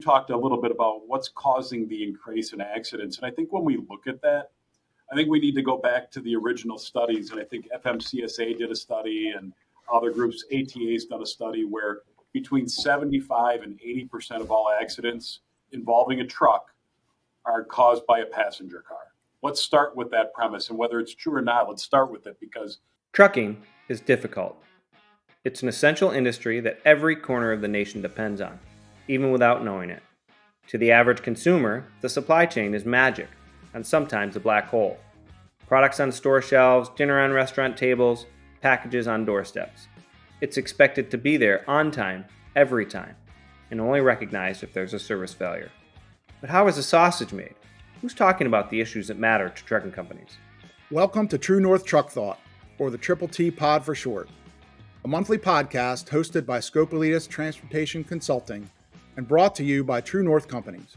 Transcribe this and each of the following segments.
talked a little bit about what's causing the increase in accidents. And I think when we look at that, I think we need to go back to the original studies. And I think FMCSA did a study and other groups, ATA's done a study where between 75 and 80% of all accidents involving a truck are caused by a passenger car. Let's start with that premise. And whether it's true or not, let's start with it because trucking is difficult. It's an essential industry that every corner of the nation depends on, even without knowing it. To the average consumer, the supply chain is magic, and sometimes a black hole. Products on store shelves, dinner on restaurant tables, packages on doorsteps. It's expected to be there on time, every time, and only recognized if there's a service failure. But how is a sausage made? Who's talking about the issues that matter to trucking companies? Welcome to TrueNorth Truck Thought, or the Triple T Pod for short. A monthly podcast hosted by Scopelitis Transportation Consulting and brought to you by TrueNorth Companies.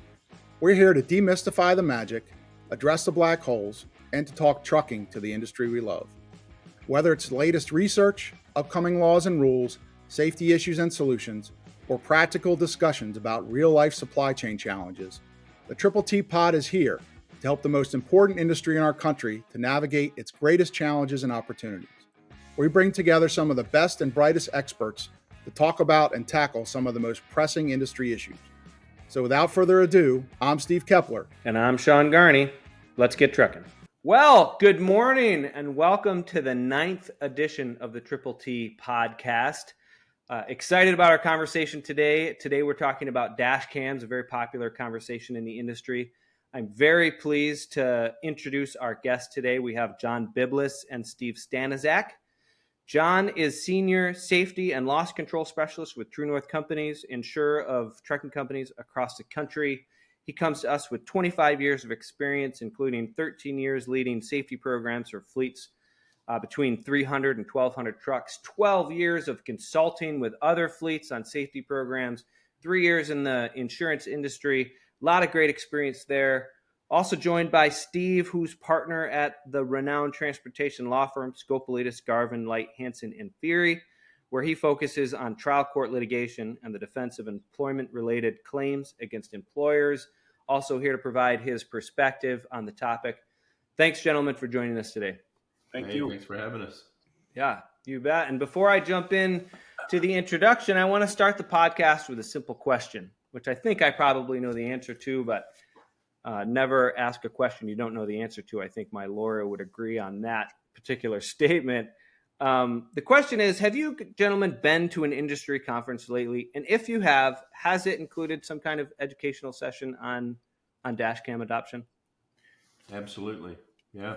We're here to demystify the magic, address the black holes, and to talk trucking to the industry we love. Whether it's the latest research, upcoming laws and rules, safety issues and solutions, or practical discussions about real-life supply chain challenges, the Triple T Pod is here to help the most important industry in our country to navigate its greatest challenges and opportunities. We bring together some of the best and brightest experts to talk about and tackle some of the most pressing industry issues. So without further ado, I'm Steve Keppler. And I'm Sean Garney. Let's get trucking. Well, good morning and welcome to the 9th edition of the Triple T podcast. Excited about our conversation today. Today we're talking about Dashcams, a very popular conversation in the industry. I'm very pleased to introduce our guests today. We have John Bilbis and Steve Stanizak. John is Senior Safety and Loss Control Specialist with TrueNorth Companies, insurer of trucking companies across the country. He comes to us with 25 years of experience, including 13 years leading safety programs for fleets between 300 and 1,200 trucks, 12 years of consulting with other fleets on safety programs, 3 years in the insurance industry. A lot of great experience there. Also joined by Steve, who's partner at the renowned transportation law firm Scopelitis, Garvin, Light, Hansen, and Theory, where he focuses on trial court litigation and the defense of employment-related claims against employers. Also here to provide his perspective on the topic. Thanks, gentlemen, for joining us today. Thank you. Thanks for having us. Yeah, you bet. And before I jump in to the introduction, I want to start the podcast with a simple question, which I think I probably know the answer to, but never ask a question you don't know the answer to. I think my lawyer would agree on that particular statement. The question is, have you gentlemen been to an industry conference lately? And if you have, has it included some kind of educational session on dashcam adoption? Absolutely. Yeah.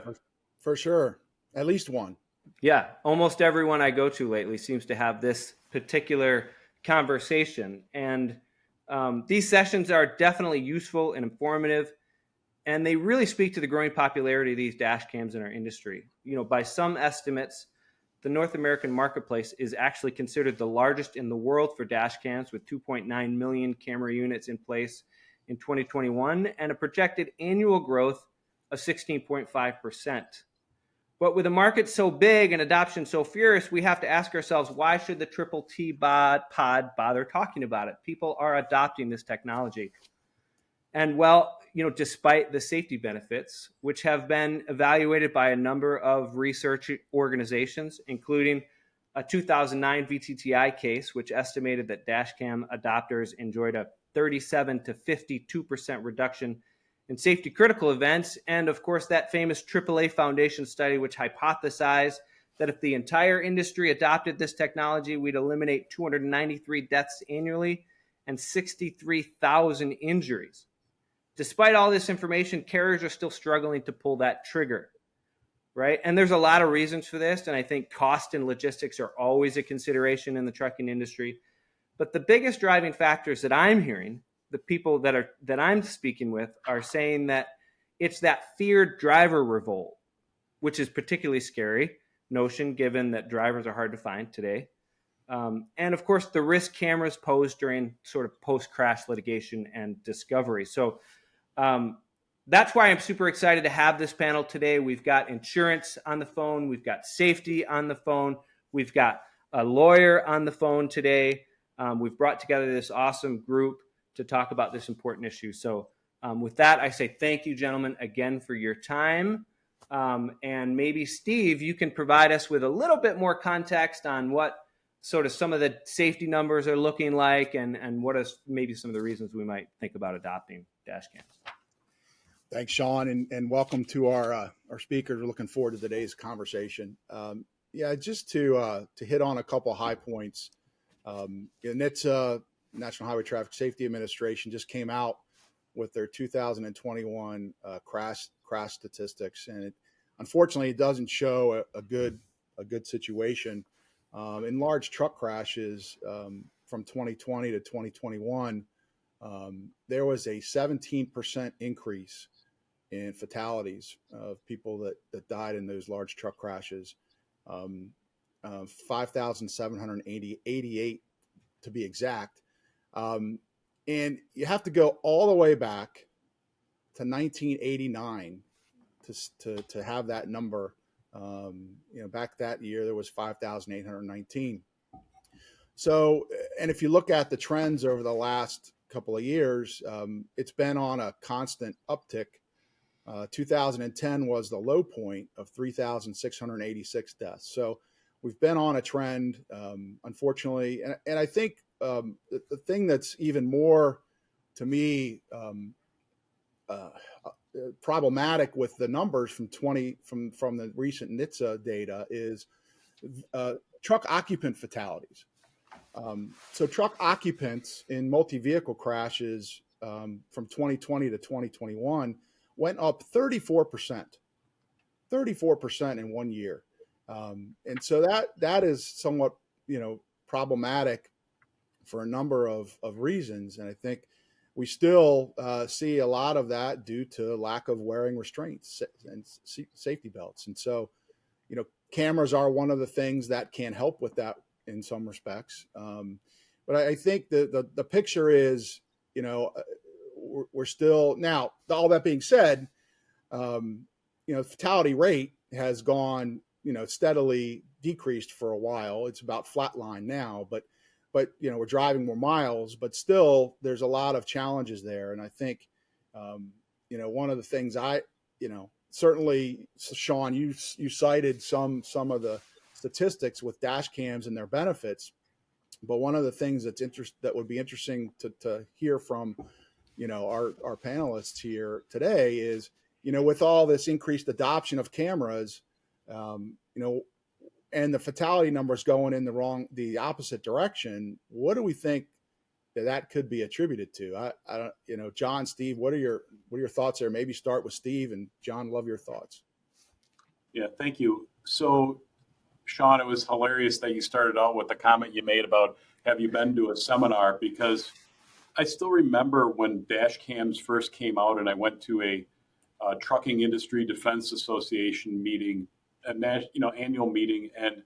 For sure. At least one. Yeah. Almost everyone I go to lately seems to have this particular conversation. And these sessions are definitely useful and informative, and they really speak to the growing popularity of these dash cams in our industry. You know, by some estimates, the North American marketplace is actually considered the largest in the world for dash cams, with 2.9 million camera units in place in 2021 and a projected annual growth of 16.5%. But with a market so big and adoption so furious, we have to ask ourselves, why should the Triple T pod bother talking about it? People are adopting this technology. And well, you know, despite the safety benefits, which have been evaluated by a number of research organizations, including a 2009 VTTI case, which estimated that dashcam adopters enjoyed a 37 to 52% reduction in safety critical events, and of course that famous AAA Foundation study, which hypothesized that if the entire industry adopted this technology, we'd eliminate 293 deaths annually and 63,000 injuries. Despite all this information, carriers are still struggling to pull that trigger, right? And there's a lot of reasons for this, and I think cost and logistics are always a consideration in the trucking industry. But the biggest driving factors that I'm hearing, the people that I'm speaking with, are saying that it's that feared driver revolt, which is particularly scary notion given that drivers are hard to find today. And of course, the risk cameras pose during sort of post-crash litigation and discovery. So that's why I'm super excited to have this panel today. We've got insurance on the phone. We've got safety on the phone. We've got a lawyer on the phone today. We've brought together this awesome group to talk about this important issue. So with that, I say thank you, gentlemen, again for your time. And maybe, Steve, you can provide us with a little bit more context on what sort of some of the safety numbers are looking like, and what is maybe some of the reasons we might think about adopting dash cams. Thanks, Sean, and welcome to our speakers. We're looking forward to today's conversation. Just to hit on a couple of high points. NHTSA, National Highway Traffic Safety Administration, just came out with their 2021 crash statistics, and unfortunately, it doesn't show a good situation. In large truck crashes from 2020 to 2021, there was a 17% increase in fatalities of people that died in those large truck crashes. 5,788 to be exact. And you have to go all the way back to 1989 to have that number. Back that year, there was 5,819. So, and if you look at the trends over the last couple of years, it's been on a constant uptick. 2010 was the low point of 3,686 deaths. So we've been on a trend, unfortunately. And I think the thing that's even more, to me, problematic with the numbers from the recent NHTSA data is truck occupant fatalities. So truck occupants in multi-vehicle crashes from 2020 to 2021 went up 34% in 1 year. And so that is somewhat, problematic for a number of reasons. And I think we still see a lot of that due to lack of wearing restraints and safety belts. And so, cameras are one of the things that can help with that in some respects. But I think the picture is, we're still, now, all that being said, fatality rate has gone, steadily decreased for a while. It's about flatline now, but we're driving more miles, but still there's a lot of challenges there. And I think, one of the things certainly, Sean, you cited some of the statistics with dash cams and their benefits, but one of the things that would be interesting to hear from, our panelists here today is, with all this increased adoption of cameras, and the fatality numbers going in the opposite direction, what do we think that could be attributed to? I don't, John, Steve, what are your thoughts there? Maybe start with Steve, and John, love your thoughts. Yeah, thank you. So, Sean, it was hilarious that you started out with the comment you made about, have you been to a seminar? Because I still remember when dash cams first came out, and I went to a Trucking Industry Defense Association meeting, annual meeting, and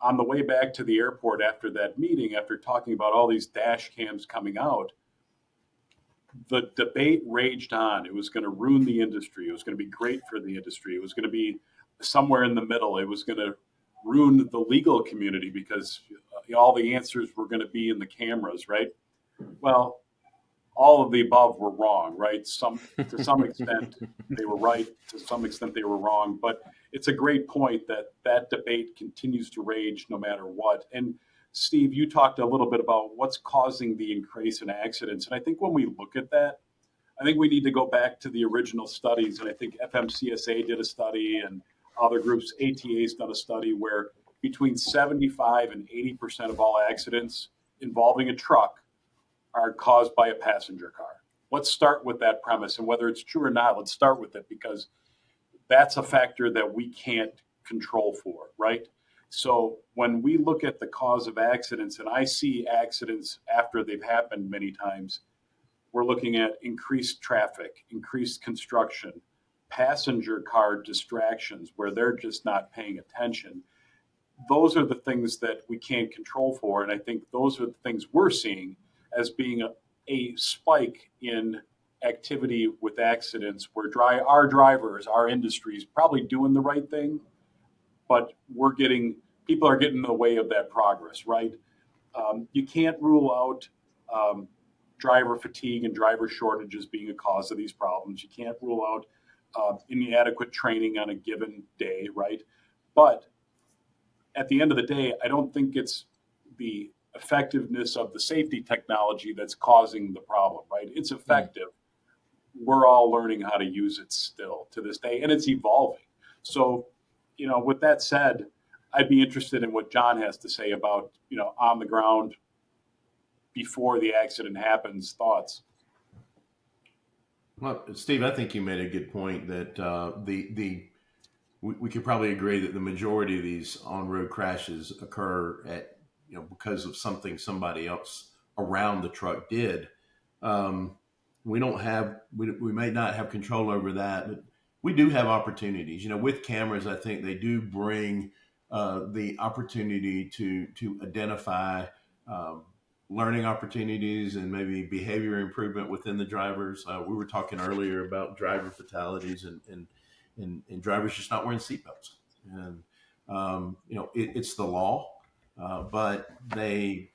on the way back to the airport after that meeting, after talking about all these dash cams coming out, the debate raged on. It was going to ruin the industry. It was going to be great for the industry. It was going to be somewhere in the middle. It was going to ruin the legal community because all the answers were going to be in the cameras, right? Well, all of the above were wrong, right? To some extent they were right, to some extent they were wrong. But it's a great point that debate continues to rage no matter what. And Steve, you talked a little bit about what's causing the increase in accidents. And I think when we look at that, I think we need to go back to the original studies. And I think FMCSA did a study, and other groups, ATA's done a study, where between 75 and 80% of all accidents involving a truck are caused by a passenger car. Let's start with that premise, and whether it's true or not, let's start with it, because that's a factor that we can't control for, right? So when we look at the cause of accidents, and I see accidents after they've happened many times, we're looking at increased traffic, increased construction, passenger car distractions where they're just not paying attention. Those are the things that we can't control for, and I think those are the things we're seeing as being a spike in activity with accidents, where our drivers, our industry is probably doing the right thing, but people are getting in the way of that progress, right? You can't rule out driver fatigue and driver shortages being a cause of these problems. You can't rule out inadequate training on a given day, right? But at the end of the day, I don't think it's the effectiveness of the safety technology that's causing the problem, right? It's effective. We're all learning how to use it still to this day, and it's evolving. So, with that said, I'd be interested in what John has to say about, on the ground before the accident happens, thoughts. Well, Steve, I think you made a good point that we could probably agree that the majority of these on-road crashes occur at, because of something somebody else around the truck did. We may not have control over that, but we do have opportunities. With cameras, I think they do bring the opportunity to identify learning opportunities and maybe behavior improvement within the drivers. We were talking earlier about driver fatalities and drivers just not wearing seatbelts. And it's the law, but they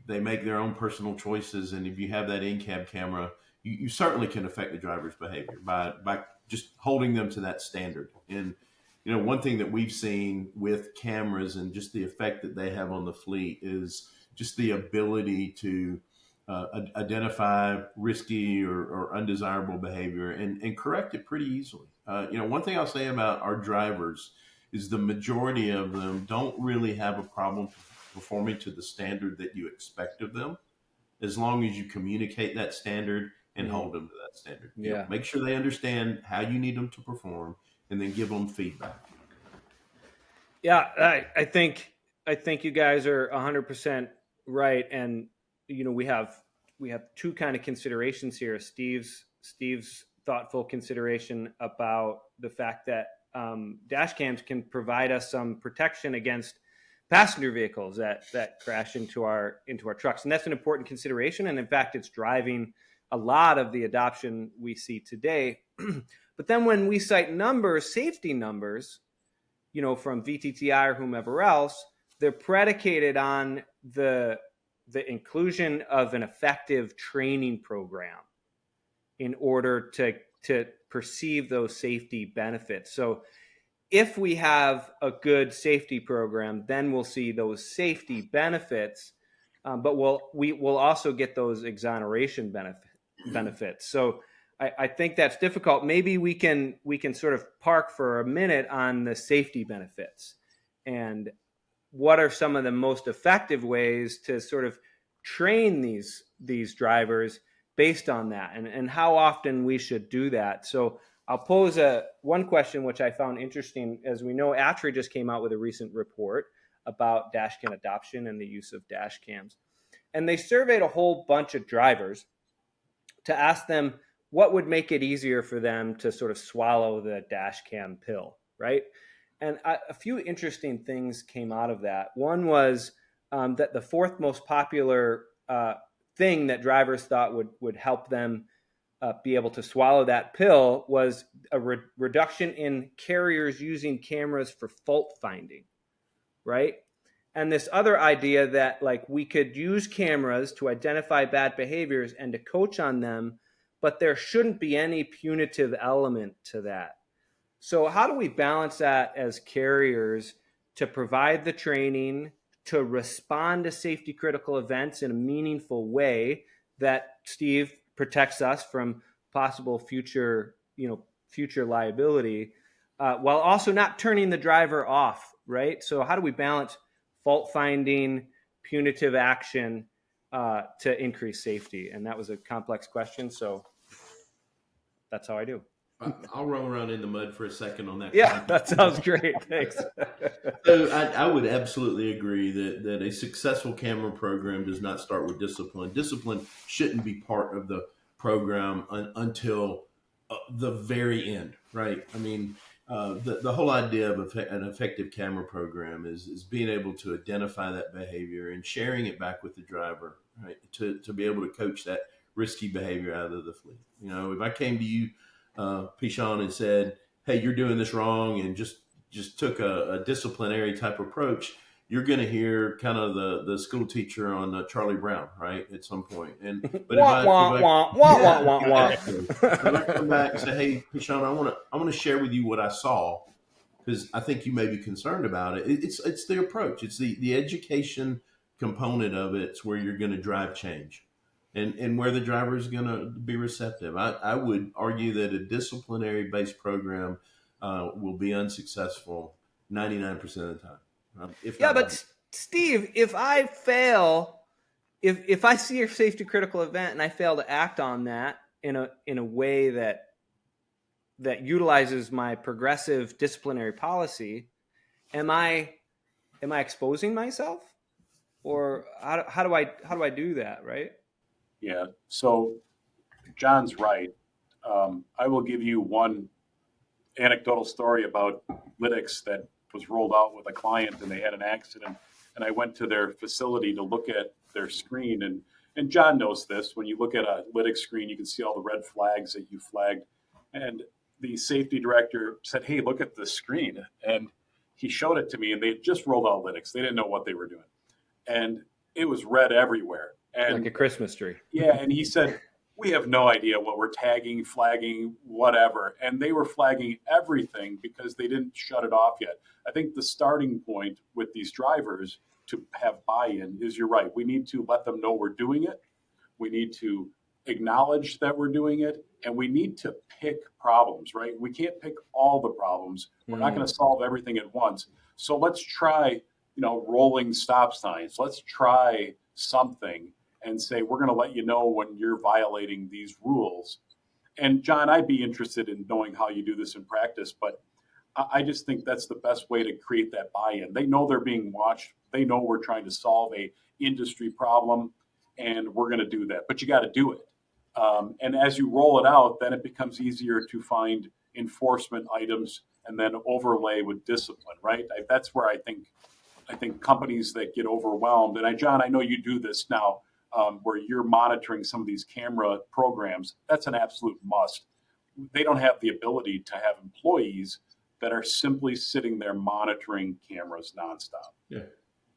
make their own personal choices. And if you have that in-cab camera, you certainly can affect the driver's behavior by just holding them to that standard. And one thing that we've seen with cameras and just the effect that they have on the fleet is just the ability to identify risky or undesirable behavior and correct it pretty easily. One thing I'll say about our drivers is the majority of them don't really have a problem performing to the standard that you expect of them, as long as you communicate that standard and hold them to that standard. Yeah. Make sure they understand how you need them to perform, and then give them feedback. Yeah, I think you guys are 100% right, and we have two kind of considerations here. Steve's thoughtful consideration about the fact that dash cams can provide us some protection against passenger vehicles that crash into our trucks, and that's an important consideration. And in fact, it's driving a lot of the adoption we see today. But then when we cite numbers, safety numbers, from VTTI or whomever else, they're predicated on the inclusion of an effective training program in order to perceive those safety benefits. So if we have a good safety program, then we'll see those safety benefits, but we'll also get those exoneration benefits. So I think that's difficult. Maybe we can sort of park for a minute on the safety benefits and what are some of the most effective ways to sort of train these drivers based on that, and how often we should do that. So I'll pose one question which I found interesting. As we know, ATRI just came out with a recent report about dash cam adoption and the use of dash cams. And they surveyed a whole bunch of drivers to ask them what would make it easier for them to sort of swallow the dash cam pill, right? And a few interesting things came out of that. One was that the fourth most popular thing that drivers thought would help them be able to swallow that pill was a reduction in carriers using cameras for fault finding, right? And this other idea that we could use cameras to identify bad behaviors and to coach on them, but there shouldn't be any punitive element to that. So how do we balance that as carriers to provide the training, to respond to safety critical events in a meaningful way that, Steve, protects us from possible future liability, while also not turning the driver off, right? So how do we balance fault finding, punitive action to increase safety? And that was a complex question, so that's how I do. I'll roll around in the mud for a second on that. Yeah, that sounds great. Thanks. So I would absolutely agree that a successful camera program does not start with discipline. Discipline shouldn't be part of the program until the very end, right? I mean, the whole idea of an effective camera program is being able to identify that behavior and sharing it back with the driver, right? To be able to coach that risky behavior out of the fleet. If I came to you, Pishon, and said, "Hey, you're doing this wrong," and just took a disciplinary type approach, you're going to hear kind of the school teacher on Charlie Brown, right, at some point. And but Wah, wah, wah, wah, wah, wah, wah. exactly. When I come back and say, "Hey, Sean, I want to share with you what I saw," because I think you may be concerned about it. It's the approach. It's the education component of it. It's where you're going to drive change, and where the driver is going to be receptive. I would argue that a disciplinary based program will be unsuccessful 99% of the time. If Yeah, not, but Steve, if I fail, if I see a safety critical event and I fail to act on that in a way that utilizes my progressive disciplinary policy, am I exposing myself, or how do I do that, right? Yeah. So John's right. I will give you one anecdotal story about lytics that was rolled out with a client, and they had an accident. And I went to their facility to look at their screen. And John knows this. When you look at a lytic screen, you can see all the red flags that you flagged. And the safety director said, "Hey, look at the screen." And he showed it to me, and they had just rolled out lytics. They didn't know what they were doing. And it was red everywhere. And Like a Christmas tree. yeah, and he said, "We have no idea what we're tagging, flagging, whatever." And they were flagging everything because they didn't shut it off yet. I think the starting point with these drivers to have buy-in is, you're right. We need to let them know we're doing it. We need to acknowledge that we're doing it. And we need to pick problems, right? We can't pick all the problems. We're not going to solve everything at once. So let's try, rolling stop signs. Let's try something and say, we're going to let you know when you're violating these rules. And John, I'd be interested in knowing how you do this in practice, but I just think that's the best way to create that buy-in. They know they're being watched. They know we're trying to solve a industry problem, and we're going to do that. But you got to do it. And as you roll it out, then it becomes easier to find enforcement items and then overlay with discipline, right? That's where I think companies that get overwhelmed, and John, I know you do this now, where you're monitoring some of these camera programs. That's an absolute must. They don't have the ability to have employees that are simply sitting there monitoring cameras nonstop. yeah.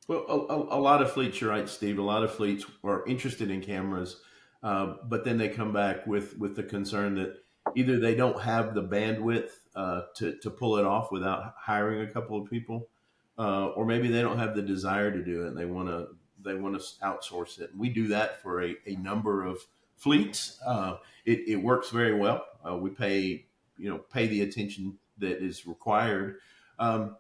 Well, a lot of fleets, you're right, Steve. A lot of fleets are interested in cameras, but then they come back with the concern that either they don't have the bandwidth to pull it off without hiring a couple of people, or maybe they don't have the desire to do it and they want to outsource it. And we do that for a number of fleets. It works very well. We pay the attention that is required. I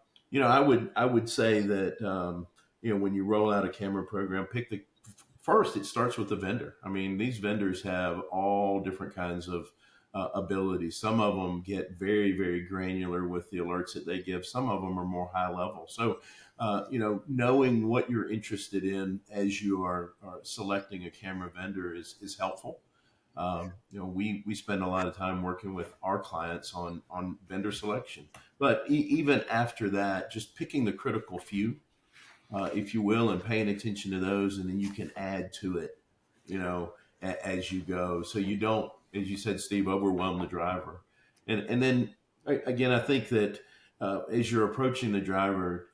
would say that when you roll out a camera program, first it starts with the vendor. I mean, these vendors have all different kinds of abilities. Some of them get very, very granular with the alerts that they give. Some of them are more high level. So, knowing what you're interested in as you are selecting a camera vendor is helpful. We spend a lot of time working with our clients on vendor selection, but even after that, just picking the critical few, if you will, and paying attention to those, and then you can add to it, as you go. So you don't, as you said, Steve, overwhelm the driver. And then again, I think that as you're approaching the driver,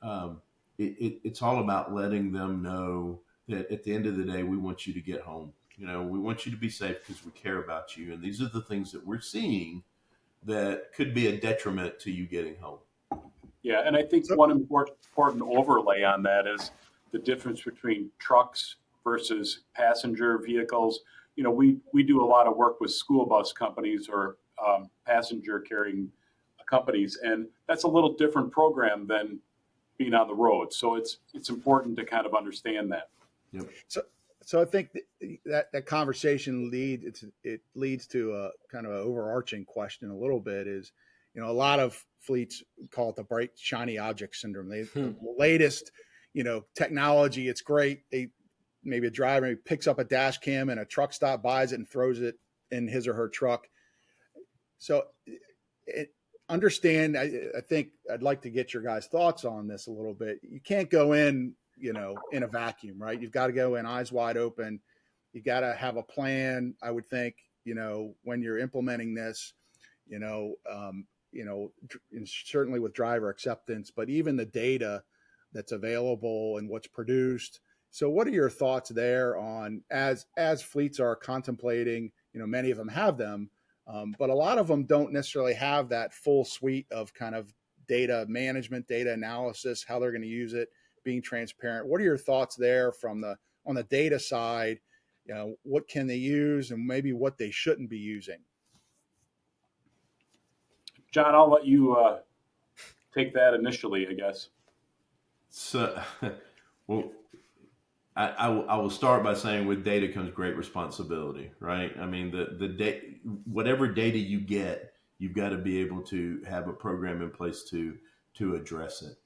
it's all about letting them know that at the end of the day, we want you to get home. We want you to be safe because we care about you. And these are the things that we're seeing that could be a detriment to you getting home. Yeah, and I think one important overlay on that is the difference between trucks versus passenger vehicles. We do a lot of work with school bus companies or passenger carrying companies, and that's a little different program than being on the road. So it's important to kind of understand that. Yep. So I think that conversation leads to a kind of an overarching question a little bit is, a lot of fleets call it the bright shiny object syndrome. The latest, technology, it's great. Maybe a driver picks up a dash cam and a truck stop buys it and throws it in his or her truck. So understand, I think I'd like to get your guys' thoughts on this a little bit. You can't go in, in a vacuum, right? You've got to go in eyes wide open. You got to have a plan. I would think, when you're implementing this, and certainly with driver acceptance, but even the data that's available and what's produced. So what are your thoughts there on as fleets are contemplating, many of them have them, but a lot of them don't necessarily have that full suite of kind of data management, data analysis, how they're going to use it, being transparent. What are your thoughts there on the data side? What can they use and maybe what they shouldn't be using? John, I'll let you take that initially, I guess. So, well, I will start by saying with data comes great responsibility, right? I mean, whatever data you get, you've got to be able to have a program in place to address it.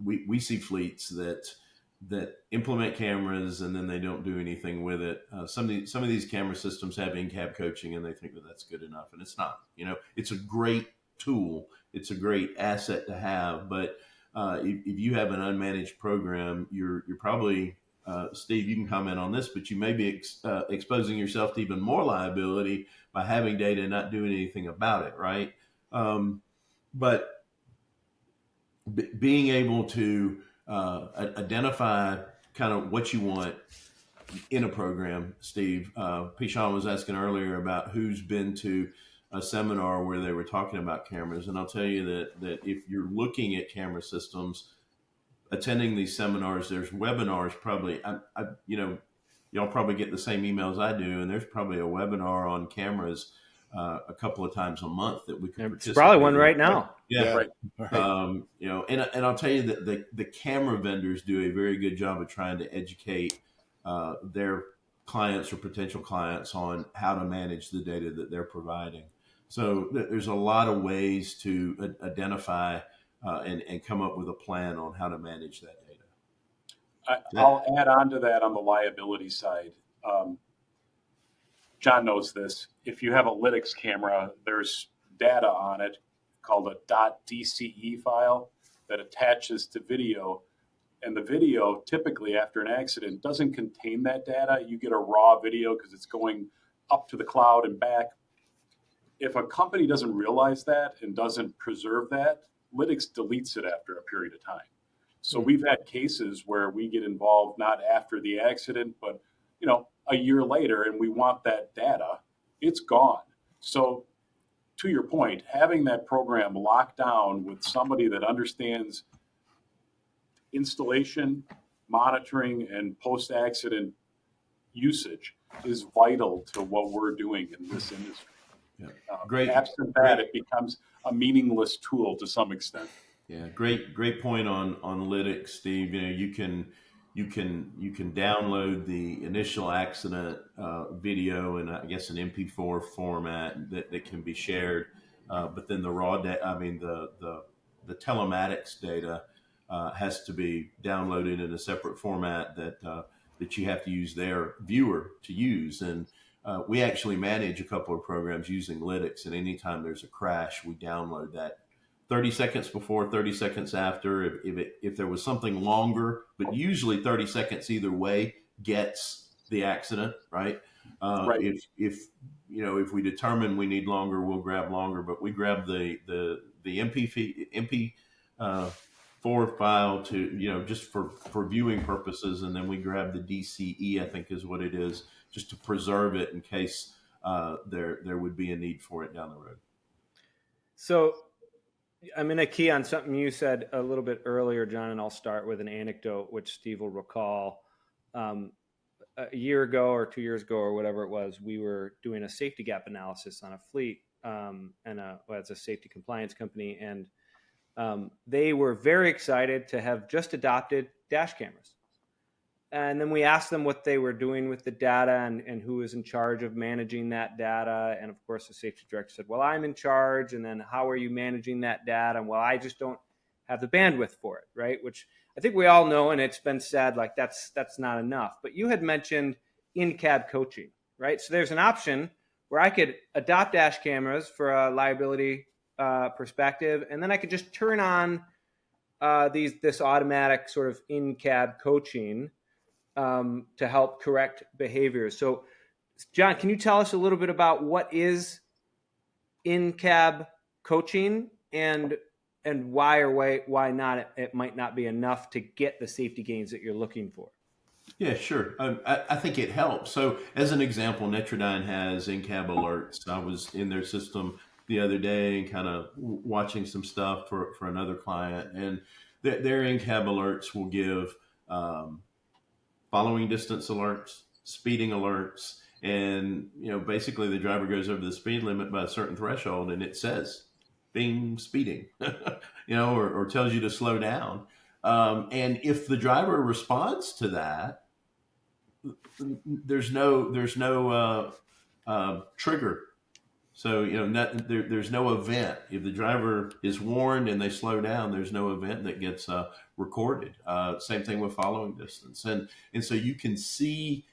We see fleets that implement cameras and then they don't do anything with it. Some of these camera systems have in-cab coaching and they think that that's good enough, and it's not. It's a great tool, it's a great asset to have, but if you have an unmanaged program, you're probably, Steve, you can comment on this, but you may be exposing yourself to even more liability by having data and not doing anything about it, right? But being able to identify kind of what you want in a program, Steve. Pishan was asking earlier about who's been to a seminar where they were talking about cameras, and I'll tell you that if you're looking at camera systems, attending these seminars, there's webinars. Probably, y'all probably get the same emails I do, and there's probably a webinar on cameras a couple of times a month that we could participate. It's probably one right now. Yeah. Right. And I'll tell you that the camera vendors do a very good job of trying to educate their clients or potential clients on how to manage the data that they're providing. So there's a lot of ways to identify and come up with a plan on how to manage that data. I'll add on to that on the liability side. John knows this. If you have a Lytix camera, there's data on it called a .dce file that attaches to video. And the video, typically after an accident, doesn't contain that data. You get a raw video because it's going up to the cloud and back. If a company doesn't realize that and doesn't preserve that, Lytix deletes it after a period of time. So we've had cases where we get involved not after the accident, but a year later, and we want that data, it's gone. So to your point, having that program locked down with somebody that understands installation, monitoring, and post-accident usage is vital to what we're doing in this industry. Yeah. Great. Absent that, it becomes a meaningless tool to some extent. Yeah, great point on Lytix, Steve. You can download the initial accident video in, I guess, an MP4 format that can be shared. But then the raw data, the telematics data has to be downloaded in a separate format that you have to use their viewer to use. And we actually manage a couple of programs using Lytix, and anytime there's a crash, we download that 30 seconds before, 30 seconds after. If there was something longer, but usually 30 seconds either way gets the accident, right? Right. If we determine we need longer, we'll grab longer, but we grab the MP4 file to, just for viewing purposes. And then we grab the DCE, I think is what it is, just to preserve it in case there would be a need for it down the road. So I'm going to key on something you said a little bit earlier, John, and I'll start with an anecdote, which Steve will recall. A year ago or 2 years ago or whatever it was, we were doing a safety gap analysis on a fleet it's a safety compliance company. And they were very excited to have just adopted dash cameras. And then we asked them what they were doing with the data and who was in charge of managing that data. And of course, the safety director said, well, I'm in charge. And then how are you managing that data? And well, I just don't have the bandwidth for it, right? Which I think we all know, and it's been said, like that's not enough. But you had mentioned in-cab coaching, right? So there's an option where I could adopt dash cameras for a liability perspective, and then I could just turn on this automatic sort of in-cab coaching to help correct behaviors. So, John, can you tell us a little bit about what is in-cab coaching and and why not? It might not be enough to get the safety gains that you're looking for. Yeah, sure. I think it helps. So, as an example, Netrodyne has in-cab alerts. I was in their system the other day and kind of watching some stuff for another client, and their in-cab alerts will give following distance alerts, speeding alerts, and basically the driver goes over the speed limit by a certain threshold, and it says, "Bing, speeding," or tells you to slow down. And if the driver responds to that, there's no trigger. So there's no event. If the driver is warned and they slow down, there's no event that gets recorded. Same thing with following distance, and so you can see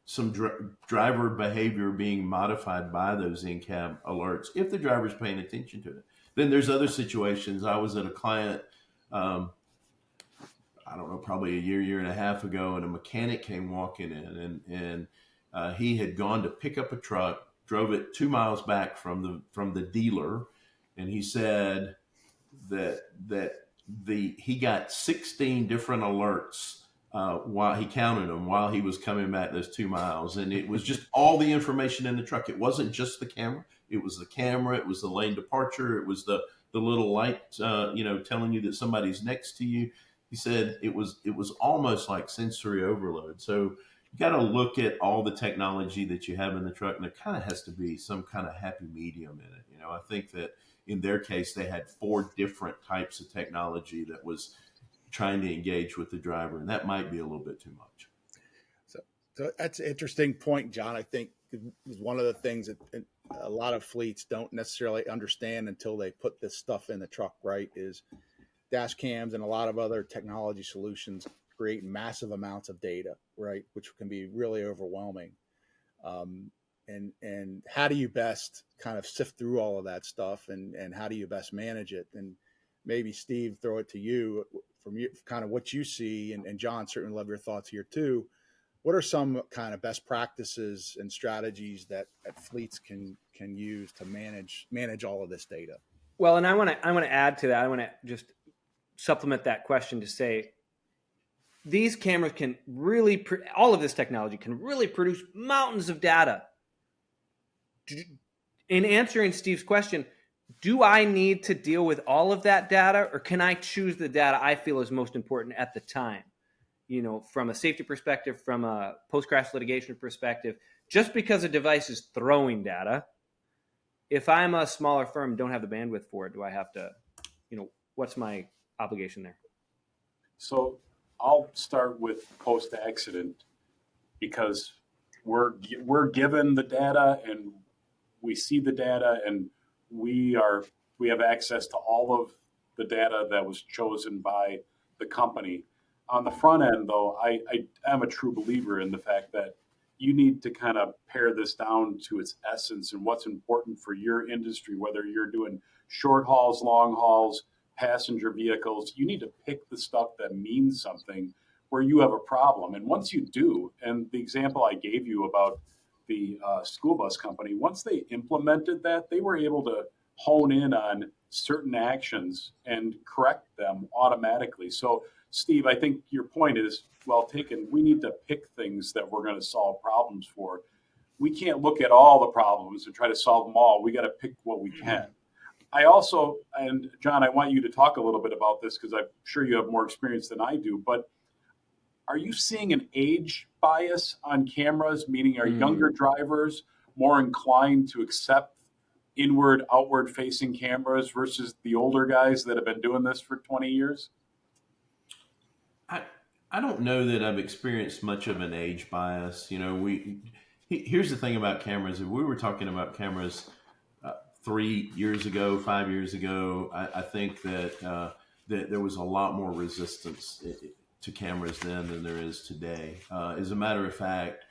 some driver behavior being modified by those in-cab alerts if the driver's paying attention to it. Then there's other situations. I was at a client, I don't know, probably a year and a half ago, and a mechanic came walking in, and he had gone to pick up a truck, drove it 2 miles back from the dealer, and he said that he got 16 different alerts while he counted them while he was coming back those 2 miles, and it was just all the information in the truck. It wasn't just the camera; it was the camera, it was the lane departure, it was the little light, telling you that somebody's next to you. He said it was almost like sensory overload. So you got to look at all the technology that you have in the truck, and there kind of has to be some kind of happy medium in it. I think that in their case, they had 4 different types of technology that was trying to engage with the driver, and that might be a little bit too much. So that's an interesting point, John. I think is one of the things that a lot of fleets don't necessarily understand until they put this stuff in the truck, right? Is dash cams and a lot of other technology solutions create massive amounts of data, right? Which can be really overwhelming. And how do you best kind of sift through all of that stuff, and how do you best manage it? And maybe Steve, throw it to you from you, kind of what you see, and John, certainly love your thoughts here too. What are some kind of best practices and strategies that fleets can use to manage all of this data? Well, and I want to add to that. I want to just supplement that question to say these cameras can really, all of this technology can really produce mountains of data. In answering Steve's question, do I need to deal with all of that data, or can I choose the data I feel is most important at the time? From a safety perspective, from a post-crash litigation perspective, just because a device is throwing data, if I'm a smaller firm and don't have the bandwidth for it, do I have to, what's my obligation there? So I'll start with post-accident, because we're given the data and we see the data, and we have access to all of the data that was chosen by the company. On the front end, though, I am a true believer in the fact that you need to kind of pare this down to its essence and what's important for your industry, whether you're doing short hauls, long hauls, passenger vehicles. You need to pick the stuff that means something where you have a problem. And once you do, and the example I gave you about the school bus company, once they implemented that, they were able to hone in on certain actions and correct them automatically. So, Steve, I think your point is well taken. We need to pick things that we're going to solve problems for. We can't look at all the problems and try to solve them all. We got to pick what we can. I also, and John, I want you to talk a little bit about this because I'm sure you have more experience than I do, but are you seeing an age bias on cameras, meaning are younger drivers more inclined to accept inward, outward facing cameras versus the older guys that have been doing this for 20 years? I don't know that I've experienced much of an age bias. Here's the thing about cameras. If we were talking about cameras 3 years ago, 5 years ago, I think that there was a lot more resistance to cameras then than there is today. As a matter of fact,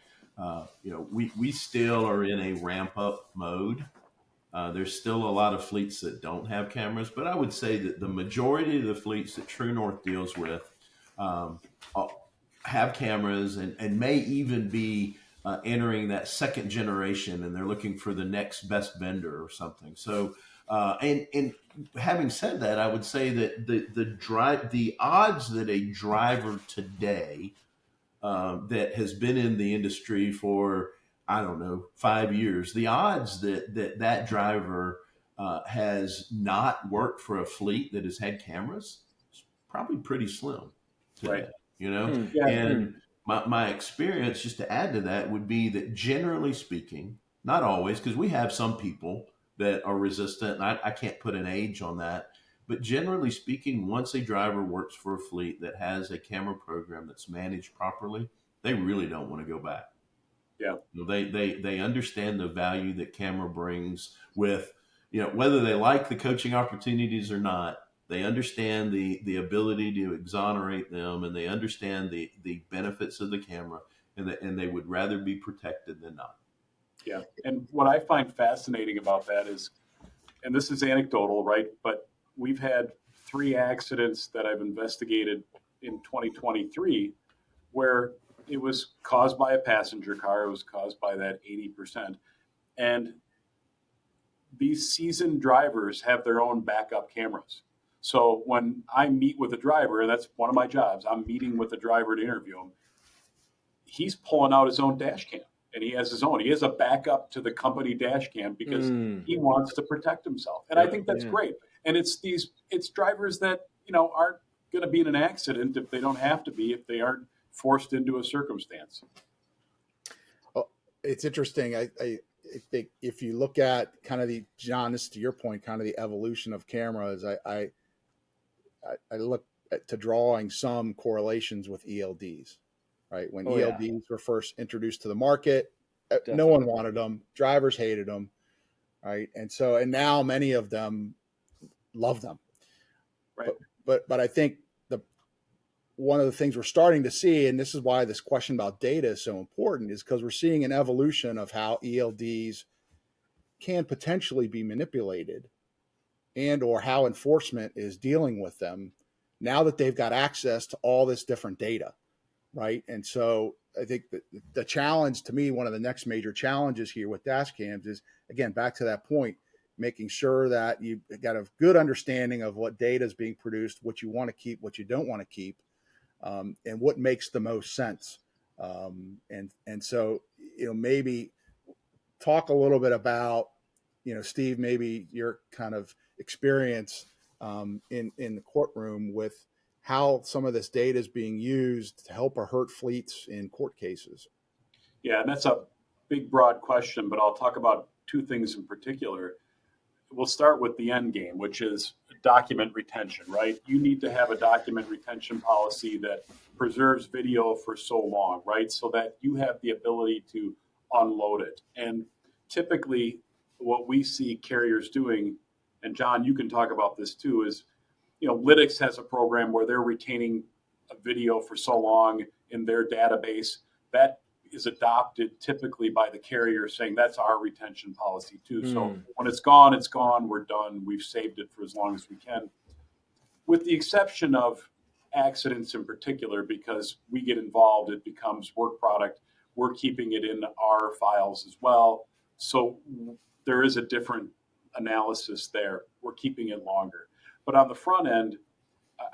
we still are in a ramp up mode. There's still a lot of fleets that don't have cameras, but I would say that the majority of the fleets that TrueNorth deals with have cameras and may even be entering that second generation, and they're looking for the next best vendor or something. So And having said that, I would say that the odds that a driver today that has been in the industry for, I don't know, 5 years, the odds that driver has not worked for a fleet that has had cameras is probably pretty slim today, Right. you know? Yeah. And my experience, just to add to that, would be that generally speaking, not always, because we have some people that are resistant, and I can't put an age on that. But generally speaking, once a driver works for a fleet that has a camera program that's managed properly, they really don't want to go back. Yeah. You know, they understand the value that camera brings with, you know, whether they like the coaching opportunities or not, they understand the ability to exonerate them, and they understand the benefits of the camera, and they would rather be protected than not. Yeah. And what I find fascinating about that is, and this is anecdotal, right? But we've had 3 accidents that I've investigated in 2023 where it was caused by a passenger car. It was caused by that 80%. And these seasoned drivers have their own backup cameras. So when I meet with a driver, and that's one of my jobs, I'm meeting with a driver to interview him, he's pulling out his own dash cam. And he has his own. He has a backup to the company dash cam because he wants to protect himself. And I think that's great. And it's drivers that, you know, aren't going to be in an accident if they don't have to be, if they aren't forced into a circumstance. Well, it's interesting. I think if you look at kind of John, this to your point, kind of the evolution of cameras, I look to drawing some correlations with ELDs. Right. When ELDs were first introduced to the market, no one wanted them. Drivers hated them. Right. And now many of them love them. Right. But I think one of the things we're starting to see, and this is why this question about data is so important, is because we're seeing an evolution of how ELDs can potentially be manipulated and or how enforcement is dealing with them now that they've got access to all this different data. Right. And so I think that the challenge to me, one of the next major challenges here with Dashcams is, again, back to that point, making sure that you've got a good understanding of what data is being produced, what you want to keep, what you don't want to keep, and what makes the most sense. And so, you know, maybe talk a little bit about, you know, Steve, maybe your kind of experience in the courtroom with how some of this data is being used to help or hurt fleets in court cases. Yeah, and that's a big, broad question, but I'll talk about 2 things in particular. We'll start with the end game, which is document retention, right? You need to have a document retention policy that preserves video for so long, right? So that you have the ability to unload it. And typically what we see carriers doing, and John, you can talk about this too, is, you know, Lytics has a program where they're retaining a video for so long in their database. That is adopted typically by the carrier saying that's our retention policy too. So when it's gone, we're done. We've saved it for as long as we can. With the exception of accidents in particular, because we get involved, it becomes work product. We're keeping it in our files as well. So there is a different analysis there. We're keeping it longer. But on the front end,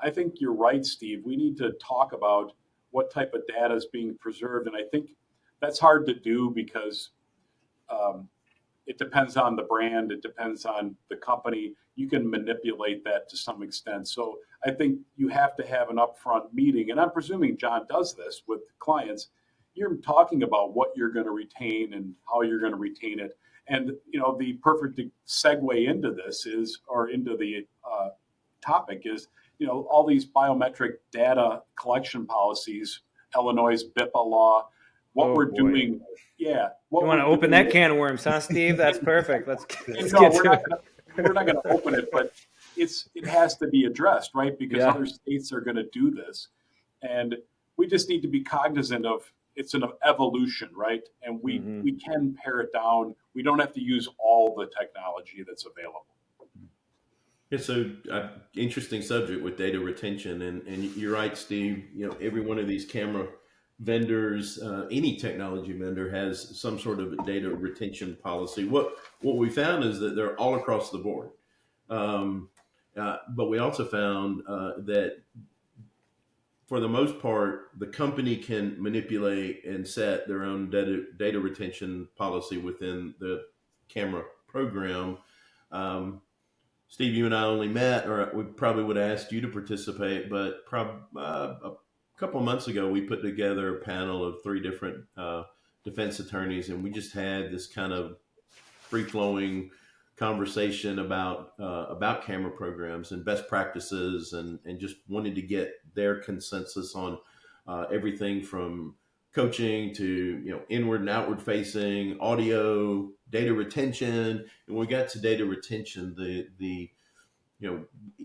I think you're right, Steve. We need to talk about what type of data is being preserved. And I think that's hard to do because it depends on the brand. It depends on the company. You can manipulate that to some extent. So I think you have to have an upfront meeting. And I'm presuming John does this with clients. You're talking about what you're going to retain and how you're going to retain it. And, you know, the perfect segue into this is, or into the topic is, you know, all these biometric data collection policies, Illinois' BIPA law, what we're doing. Yeah. You want to open that can of worms, huh, Steve? That's perfect. Let's no, we're not going to open it, but it has to be addressed, right? Because other states are going to do this. And we just need to be cognizant of it's an evolution, right? And we can pare it down. We don't have to use all the technology that's available. Yeah, so interesting subject with data retention, and you're right, Steve. You know, every one of these camera vendors, any technology vendor, has some sort of data retention policy. What we found is that they're all across the board. But we also found that for the most part, the company can manipulate and set their own data retention policy within the camera program. Steve, you and I only met, or we probably would have asked you to participate, but a couple of months ago, we put together a panel of 3 different defense attorneys, and we just had this kind of free-flowing conversation about camera programs and best practices, and just wanted to get their consensus on everything from coaching to inward and outward facing, audio, data retention. And when we got to data retention, the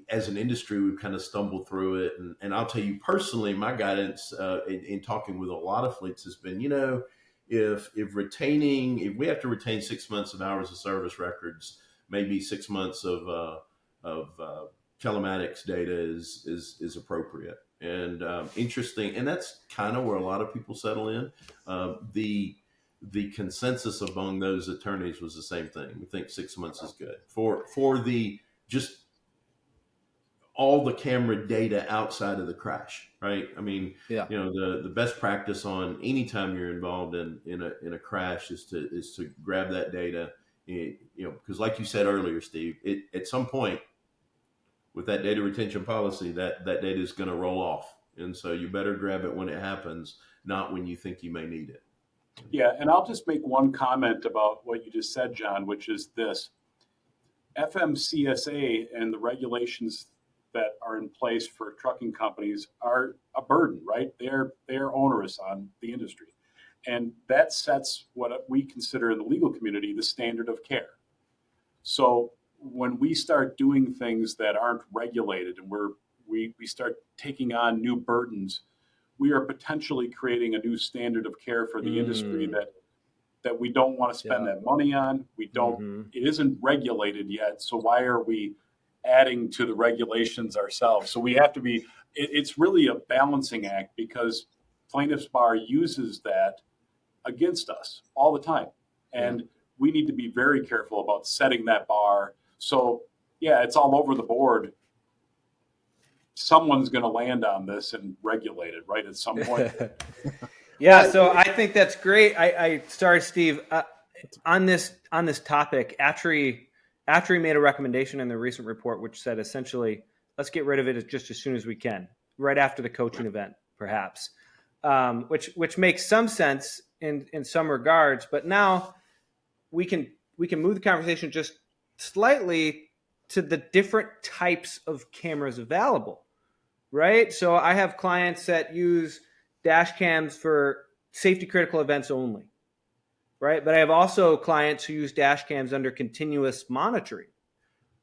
as an industry, we've kind of stumbled through it. And I'll tell you personally, my guidance in talking with a lot of fleets has been, if we have to retain 6 months of hours of service records, maybe 6 months of telematics data is appropriate and interesting. And that's kind of where a lot of people settle in. The consensus among those attorneys was the same thing. We think 6 months is good for the just all the camera data outside of the crash, right? I mean, Yeah. The best practice on any time you're involved in a crash is to grab that data, because like you said earlier, Steve, at some point with that data retention policy, that data is going to roll off, and so you better grab it when it happens, not when you think you may need it. Yeah, and I'll just make one comment about what you just said, John, which is this: FMCSA and the regulations that are in place for trucking companies are a burden, right? They're onerous on the industry. And that sets what we consider in the legal community the standard of care. So when we start doing things that aren't regulated and we start taking on new burdens, we are potentially creating a new standard of care for the industry that we don't want to spend that money on. It isn't regulated yet. So why are we adding to the regulations ourselves? So we have to be, it's really a balancing act, because plaintiff's bar uses that against us all the time. And we need to be very careful about setting that bar. So yeah, it's all over the board. Someone's going to land on this and regulate it, right, at some point. Yeah, so I think that's great. Sorry, Steve, on this topic, Atri made a recommendation in the recent report, which said essentially, let's get rid of it just as soon as we can, right after the coaching event, perhaps, which makes some sense in some regards. But now we can move the conversation just slightly to the different types of cameras available, right? So I have clients that use dash cams for safety critical events only, right? But I have also clients who use dash cams under continuous monitoring,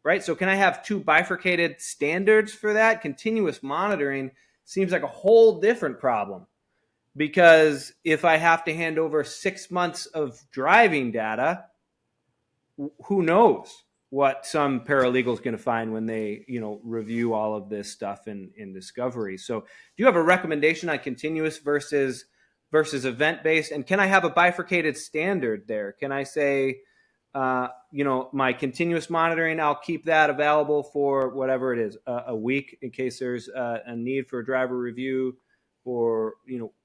right? So can I have 2 bifurcated standards for that? Continuous monitoring seems like a whole different problem, because if I have to hand over 6 months of driving data, who knows what some paralegal is going to find when they, review all of this stuff in discovery. So do you have a recommendation on continuous versus event-based? And can I have a bifurcated standard there? Can I say, my continuous monitoring, I'll keep that available for whatever it is, a week in case there's a need for a driver review, or,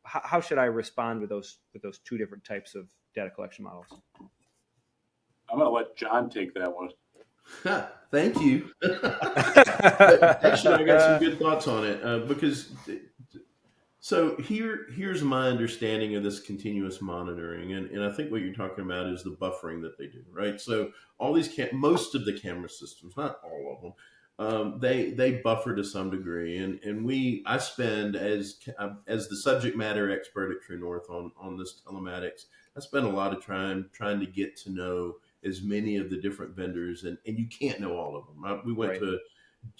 how should I respond with those 2 different types of data collection models? I'm going to let John take that one. Thank you. Actually, I got some good thoughts on it, because so here's my understanding of this continuous monitoring, and I think what you're talking about is the buffering that they do, right? So all these most of the camera systems, not all of them, they buffer to some degree, and I spend as the subject matter expert at TrueNorth on this telematics, I spend a lot of time trying to get to know as many of the different vendors, and you can't know all of them. We went to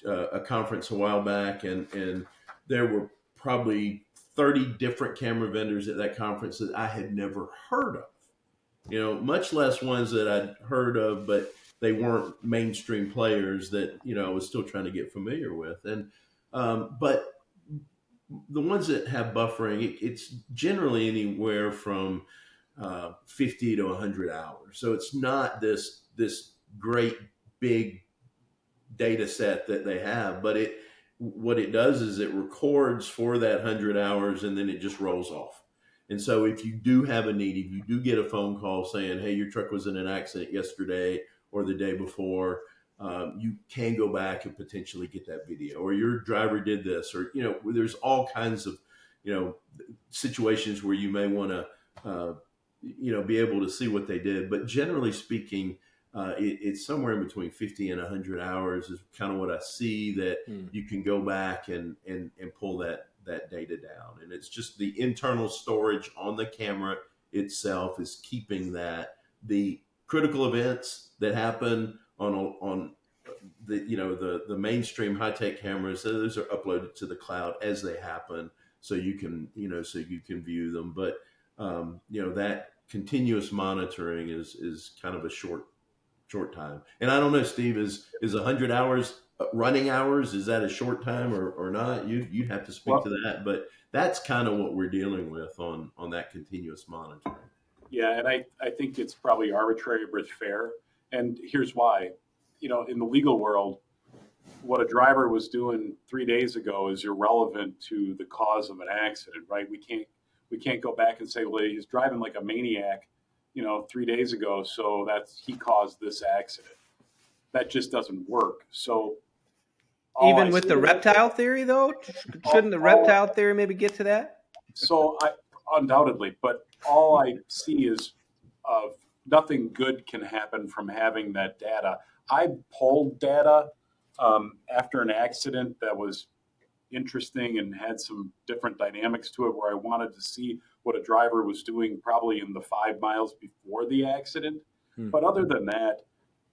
a conference a while back, and there were probably 30 different camera vendors at that conference that I had never heard of, much less ones that I'd heard of, but they weren't mainstream players that, I was still trying to get familiar with. And, but the ones that have buffering, it's generally anywhere from 50 to 100 hours. So it's not this great big data set that they have, but what it does is it records for that 100 hours and then it just rolls off. And so if you do have a need, if you do get a phone call saying, hey, your truck was in an accident yesterday or the day before, you can go back and potentially get that video, or your driver did this, or, there's all kinds of, situations where you may want to, be able to see what they did. But generally speaking, it's somewhere in between 50 and 100 hours is kind of what I see that you can go back and pull that data down. And it's just the internal storage on the camera itself is keeping that. The critical events that happen on the mainstream high-tech cameras, those are uploaded to the cloud as they happen, so you can view them. But that continuous monitoring is kind of a short time. And I don't know, Steve, is 100 hours running hours, is that a short time or not? You'd have to speak to that, but that's kind of what we're dealing with on that continuous monitoring. Yeah, and I think it's probably arbitrary but fair. And here's why. In the legal world, what a driver was doing 3 days ago is irrelevant to the cause of an accident, right? We can't go back and say, well, he's driving like a maniac, 3 days ago, so he caused this accident. That just doesn't work. So even with the reptile theory, though, shouldn't the reptile theory maybe get to that? So undoubtedly, but all I see is nothing good can happen from having that data. I pulled data after an accident that was interesting and had some different dynamics to it, where I wanted to see what a driver was doing probably in the 5 miles before the accident. But other than that,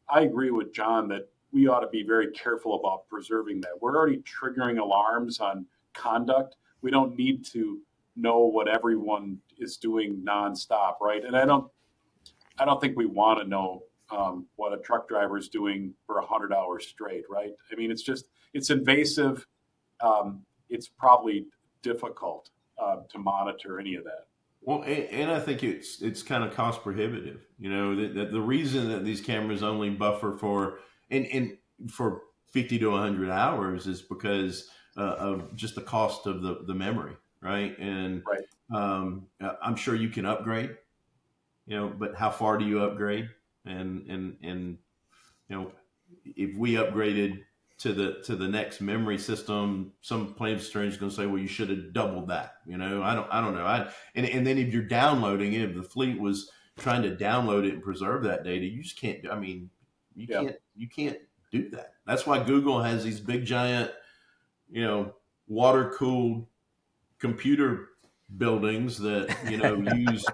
I agree with John that we ought to be very careful about preserving that. We're already triggering alarms on conduct. We don't need to know what everyone is doing nonstop, right? And I don't think we want to know what a truck driver is doing for 100 hours straight, right? I mean, it's invasive. It's probably difficult to monitor any of that. Well, and I think it's kind of cost prohibitive. The reason that these cameras only buffer for 50 to 100 hours is because of just the cost of the memory, right? And right. I'm sure you can upgrade, but how far do you upgrade? And if we upgraded to the next memory system, some plaintiff's attorney is going to say, well, you should have doubled that. I don't know. And then if you're downloading it, if the fleet was trying to download it and preserve that data, you just can't. I mean, you can't do that. That's why Google has these big giant, water cooled computer buildings that use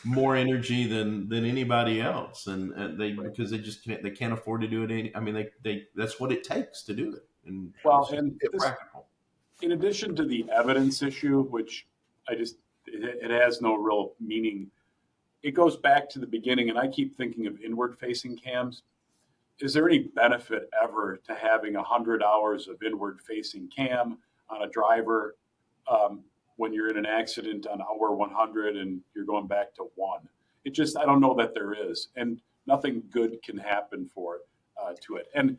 more energy than anybody else, and because they can't afford to do it. I mean, they that's what it takes to do it. And practical. In addition to the evidence issue, which it has no real meaning, it goes back to the beginning, and I keep thinking of inward-facing cams. Is there any benefit ever to having 100 hours of inward-facing cam on a driver when you're in an accident on hour 100 and you're going back to 1? I don't know that there is, and nothing good can happen to it. And,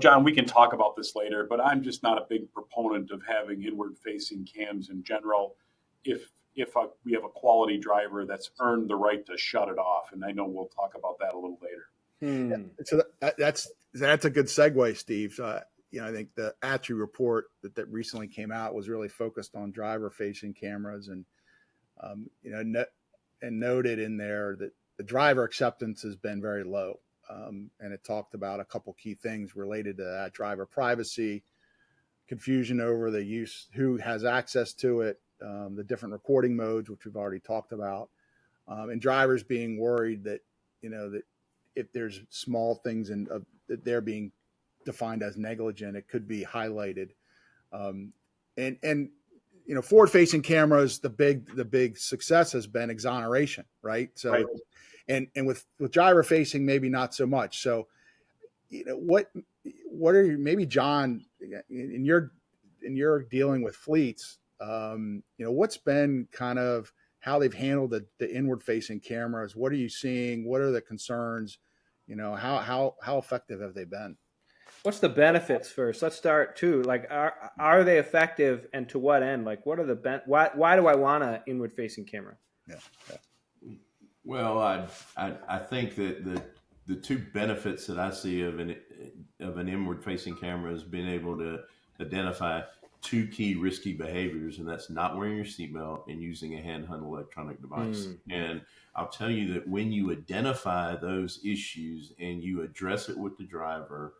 John, we can talk about this later, but I'm just not a big proponent of having inward-facing cams in general if we have a quality driver that's earned the right to shut it off. And I know we'll talk about that a little later. Yeah. So that's a good segue, Steve. I think the ATRI report that recently came out was really focused on driver-facing cameras, and noted in there that the driver acceptance has been very low, and it talked about a couple key things related to that: driver privacy, confusion over the use, who has access to it, the different recording modes, which we've already talked about, and drivers being worried that that if there's small things that they're being defined as negligent, it could be highlighted. And forward-facing cameras, the big success has been exoneration, right? So, right. And with driver-facing, maybe not so much. So, what are maybe, John, in your dealing with fleets, what's been kind of how they've handled the inward-facing cameras? What are you seeing? What are the concerns? How effective have they been? What's the benefits first? Let's start too. Like, are they effective, and to what end? Like, what are the why do I want an inward facing camera? Yeah. Well, I think that the two benefits that I see of an inward facing camera is being able to identify two key risky behaviors, and that's not wearing your seatbelt and using a handheld electronic device. And I'll tell you that when you identify those issues and you address it with the driver,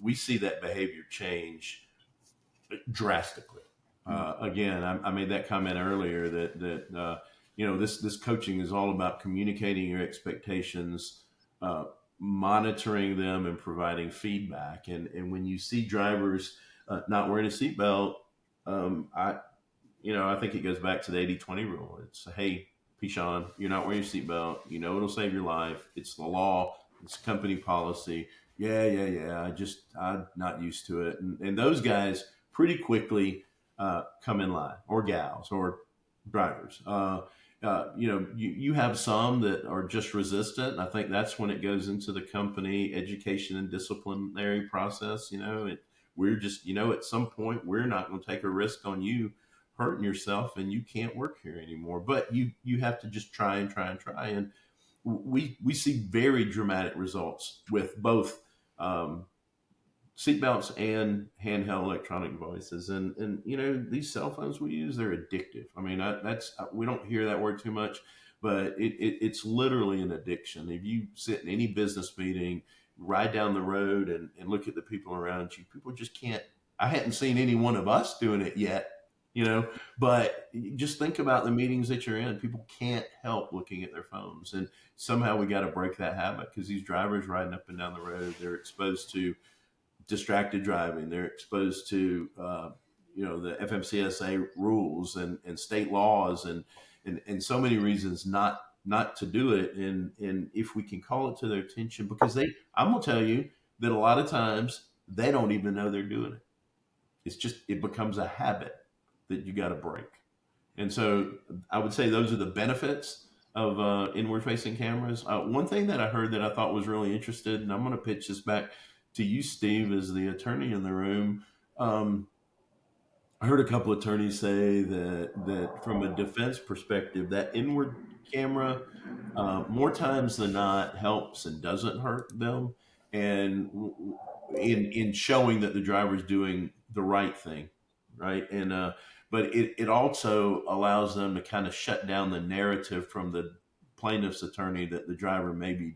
we see that behavior change drastically. Again, I made that comment earlier that this coaching is all about communicating your expectations, monitoring them, and providing feedback. And when you see drivers not wearing a seatbelt, I think it goes back to the 80-20 rule. It's, hey, Pishon, you're not wearing your seatbelt. You know it'll save your life. It's the law. It's company policy. Yeah. I'm not used to it. And those guys pretty quickly come in line, or gals, or drivers. You have some that are just resistant. And I think that's when it goes into the company education and disciplinary process. We're just, at some point, we're not going to take a risk on you hurting yourself, and you can't work here anymore. But you have to just try and try and try. And we see very dramatic results with both seatbelts and handheld electronic devices. And these cell phones we use, they're addictive. I mean, we don't hear that word too much, but it's literally an addiction. If you sit in any business meeting, ride down the road and look at the people around you, people just can't. I hadn't seen any one of us doing it yet, but just think about the meetings that you're in. People can't help looking at their phones. And somehow we got to break that habit, because these drivers riding up and down the road, they're exposed to distracted driving. They're exposed to, the FMCSA rules and state laws and so many reasons not to do it. And if we can call it to their attention, because I'm going to tell you that a lot of times they don't even know they're doing it. It becomes a habit that you got to break. And so I would say those are the benefits of inward facing cameras. One thing that I heard that I thought was really interesting, and I'm going to pitch this back to you, Steve, as the attorney in the room. I heard a couple of attorneys say that from a defense perspective, that inward camera more times than not helps and doesn't hurt them, and in showing that the driver's doing the right thing, right? And but it also allows them to kind of shut down the narrative from the plaintiff's attorney that the driver maybe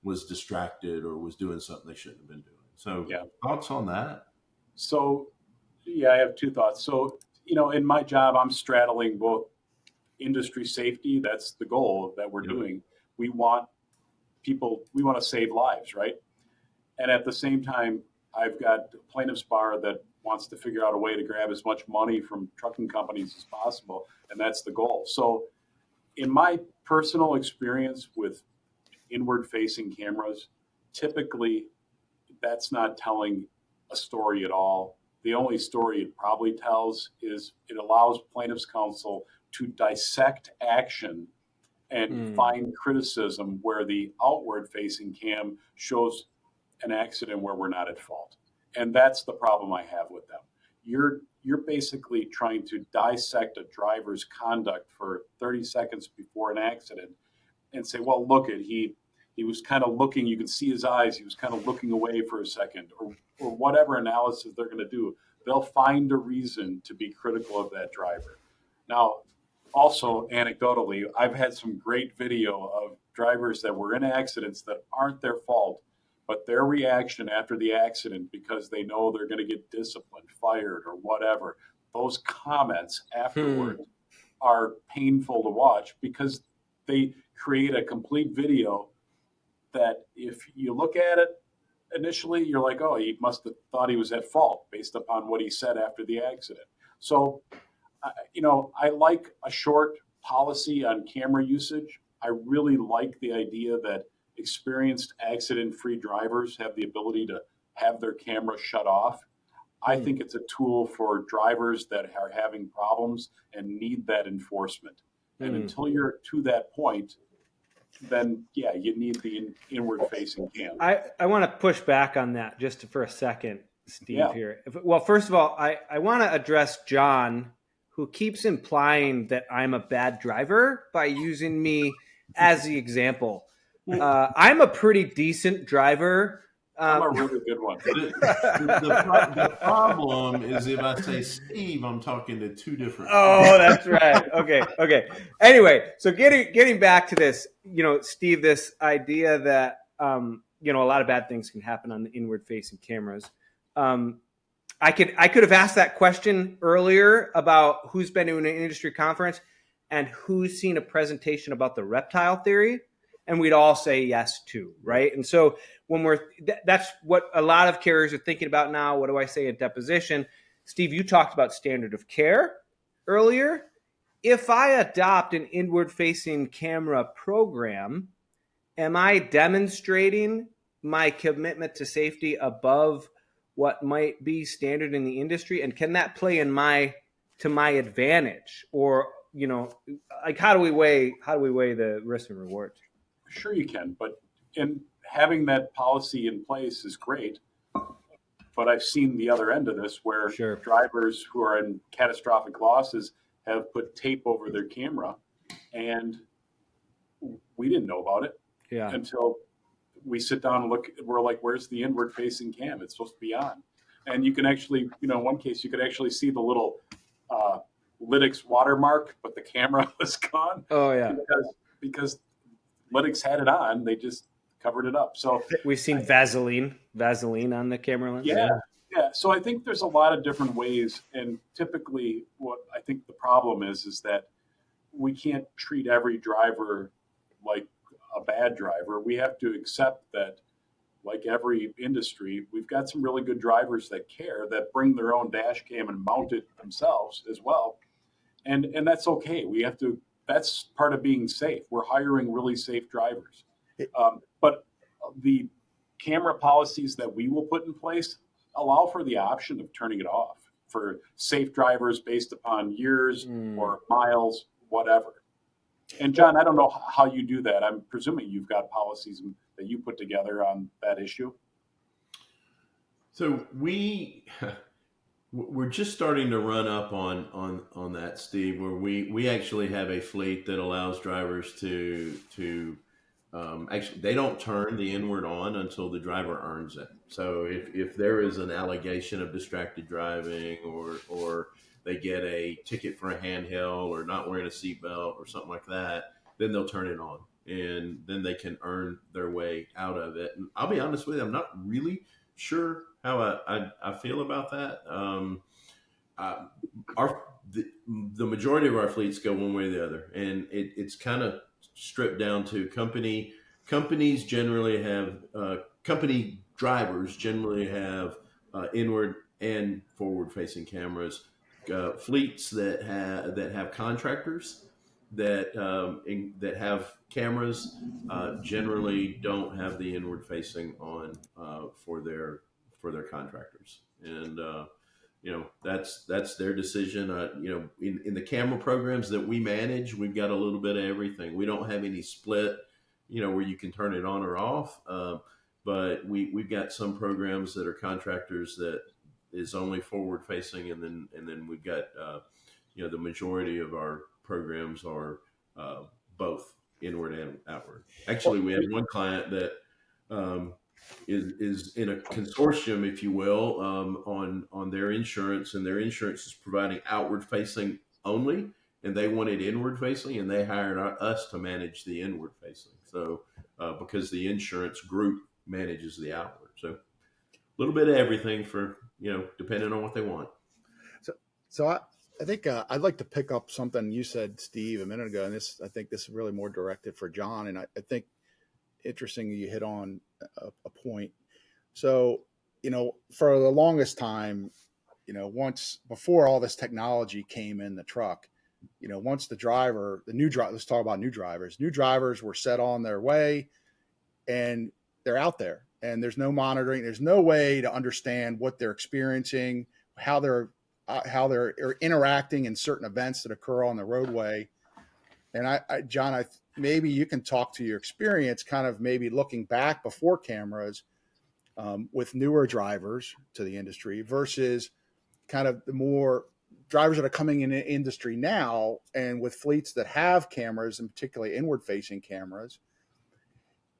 was distracted or was doing something they shouldn't have been doing. So thoughts on that? So, I have two thoughts. So, in my job, I'm straddling both industry safety. That's the goal that we're doing. We want to save lives, right? And at the same time, I've got a plaintiff's bar that wants to figure out a way to grab as much money from trucking companies as possible. And that's the goal. So in my personal experience with inward facing cameras, typically that's not telling a story at all. The only story it probably tells is it allows plaintiff's counsel to dissect action and find criticism where the outward facing cam shows an accident where we're not at fault. And that's the problem I have with them. You're basically trying to dissect a driver's conduct for 30 seconds before an accident and say, well, look at he was kind of looking, you can see his eyes, he was kind of looking away for a second, or whatever analysis they're going to do. They'll find a reason to be critical of that driver. Now, also, anecdotally, I've had some great video of drivers that were in accidents that aren't their fault, but their reaction after the accident, because they know they're going to get disciplined, fired, or whatever, those comments afterward are painful to watch, because they create a complete video that if you look at it initially, you're like, oh, he must have thought he was at fault based upon what he said after the accident. So, I like a short policy on camera usage. I really like the idea that experienced accident-free drivers have the ability to have their camera shut off. I think it's a tool for drivers that are having problems and need that enforcement. And until you're to that point, then yeah, you need the inward facing cam. I want to push back on that just for a second, Steve, Yeah. here. Well, first of all, I want to address John, who keeps implying that I'm a bad driver by using me as the example. I'm a pretty decent driver. I'm a really good one. The problem is if I say Steve, I'm talking to two different. Oh, that's right. Okay. Anyway, so getting back to this, Steve, this idea that a lot of bad things can happen on the inward facing cameras. I could have asked that question earlier about who's been to an industry conference and who's seen a presentation about the reptile theory, and we'd all say yes too, right? And so when that's what a lot of carriers are thinking about now. What do I say in deposition? Steve, you talked about standard of care earlier. If I adopt an inward-facing camera program, am I demonstrating my commitment to safety above what might be standard in the industry? And can that play to my advantage? Or, how do we weigh the risks and rewards? Sure you can, but having that policy in place is great. But I've seen the other end of this where Sure. drivers who are in catastrophic losses have put tape over their camera, and we didn't know about it until we sit down and look. We're like, where's the inward facing cam? It's supposed to be on. And you can actually, in one case, you could actually see the little Lytix watermark, but the camera was gone. Oh, yeah. Because Lytix had it on. They just covered it up. So we've seen Vaseline on the camera lens. Yeah. So I think there's a lot of different ways. And typically what I think the problem is that we can't treat every driver like a bad driver. We have to accept that, like every industry, we've got some really good drivers that care, that bring their own dash cam and mount it themselves as well. And that's okay. That's part of being safe. We're hiring really safe drivers. But the camera policies that we will put in place allow for the option of turning it off for safe drivers based upon years or miles, whatever. And John, I don't know how you do that. I'm presuming you've got policies that you put together on that issue. So we're just starting to run up on that, Steve, where we actually have a fleet that allows drivers to actually, they don't turn the inward on until the driver earns it. So if there is an allegation of distracted driving or they get a ticket for a handheld or not wearing a seatbelt or something like that, then they'll turn it on and then they can earn their way out of it. And I'll be honest with you, I'm not really sure how I feel about that. The majority of our fleets go one way or the other, and it's kind of stripped down to companies generally have company drivers generally have inward and forward facing cameras. Fleets that have contractors that have cameras generally don't have the inward facing on for their contractors, and that's their decision. In the camera programs that we manage, we've got a little bit of everything. We don't have any split, where you can turn it on or off. But we've got some programs that are contractors that is only forward facing, and then we've got the majority of our programs are both inward and outward. Actually, we have one client that is in a consortium, if you will, on their insurance, and their insurance is providing outward facing only, and they wanted inward facing, and they hired us to manage the inward facing. So because the insurance group manages the outward, so a little bit of everything for depending on what they want. So I think I'd like to pick up something you said, Steve, a minute ago, and I think this is really more directed for John, and I think interesting you hit on a point. So for the longest time, once before all this technology came in the truck, once let's talk about new drivers were set on their way and they're out there and there's no monitoring. There's no way to understand what they're experiencing, how they're interacting in certain events that occur on the roadway. And John, maybe you can talk to your experience, kind of maybe looking back before cameras with newer drivers to the industry versus kind of the more drivers that are coming in the industry now, and with fleets that have cameras, and particularly inward-facing cameras.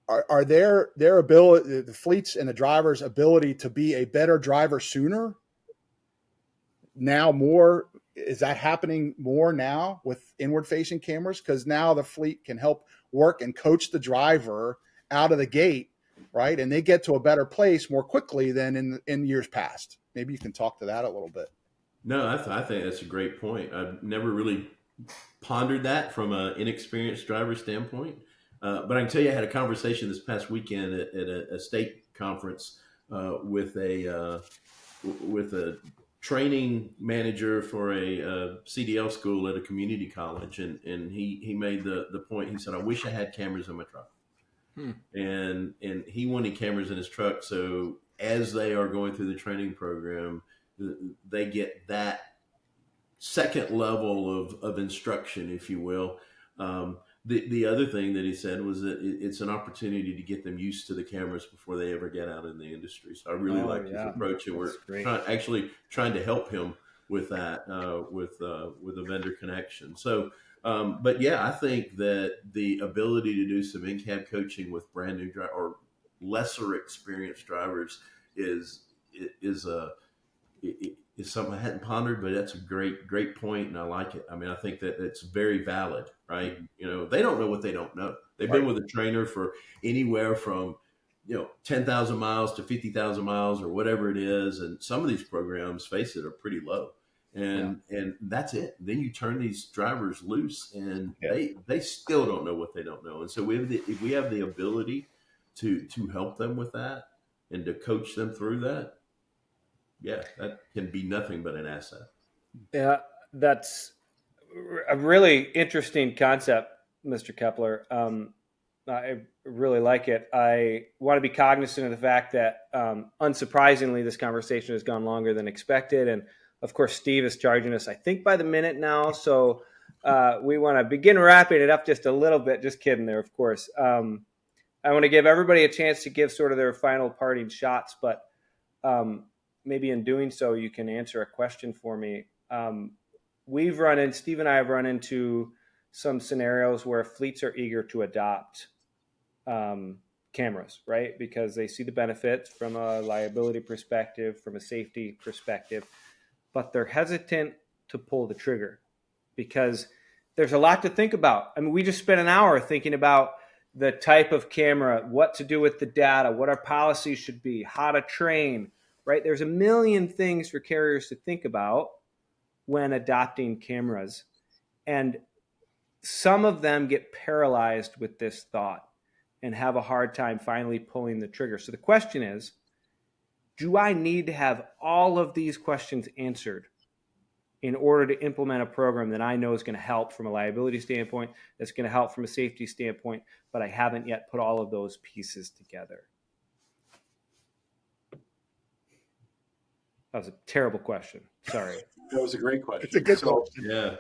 Are their ability, the fleets and the drivers' ability to be a better driver sooner now more? Is that happening more now with inward-facing cameras? Because now the fleet can help work and coach the driver out of the gate, right? And they get to a better place more quickly than in years past. Maybe you can talk to that a little bit. No, I think that's a great point. I've never really pondered that from an inexperienced driver standpoint. But I can tell you, I had a conversation this past weekend at a state conference with a training manager for a CDL school at a community college, and he made the point. He said, "I wish I had cameras in my truck," and he wanted cameras in his truck so as they are going through the training program, they get that second level of instruction, if you will. The other thing that he said was that it's an opportunity to get them used to the cameras before they ever get out in the industry. So I really liked his approach, and we're trying to help him with that with a vendor connection. So, but yeah, I think that the ability to do some in-cab coaching with brand new or lesser experienced drivers is something I hadn't pondered, but that's a great point, and I like it. I mean, I think that it's very valid, right? You know, they don't know what they don't know. They've been with a trainer for anywhere from 10,000 miles to 50,000 miles or whatever it is, and some of these programs, face it, are pretty low, and that's it. Then you turn these drivers loose, and they still don't know what they don't know. And so if we have the ability to help them with that and to coach them through that. Yeah, that can be nothing but an asset. Yeah, that's a really interesting concept, Mr. Keppler. I really like it. I want to be cognizant of the fact that, unsurprisingly, this conversation has gone longer than expected. And, of course, Steve is charging us, I think, by the minute now. So we want to begin wrapping it up just a little bit. Just kidding there, of course. I want to give everybody a chance to give sort of their final parting shots, but maybe in doing so, you can answer a question for me. Steve and I have run into some scenarios where fleets are eager to adopt cameras, right? Because they see the benefits from a liability perspective, from a safety perspective, but they're hesitant to pull the trigger because there's a lot to think about. I mean, we just spent an hour thinking about the type of camera, what to do with the data, what our policies should be, how to train, right? There's a million things for carriers to think about when adopting cameras. And some of them get paralyzed with this thought and have a hard time finally pulling the trigger. So the question is, do I need to have all of these questions answered in order to implement a program that I know is going to help from a liability standpoint, that's going to help from a safety standpoint, but I haven't yet put all of those pieces together? That was a terrible question. Sorry. That was a great question. It's a good question. Yeah.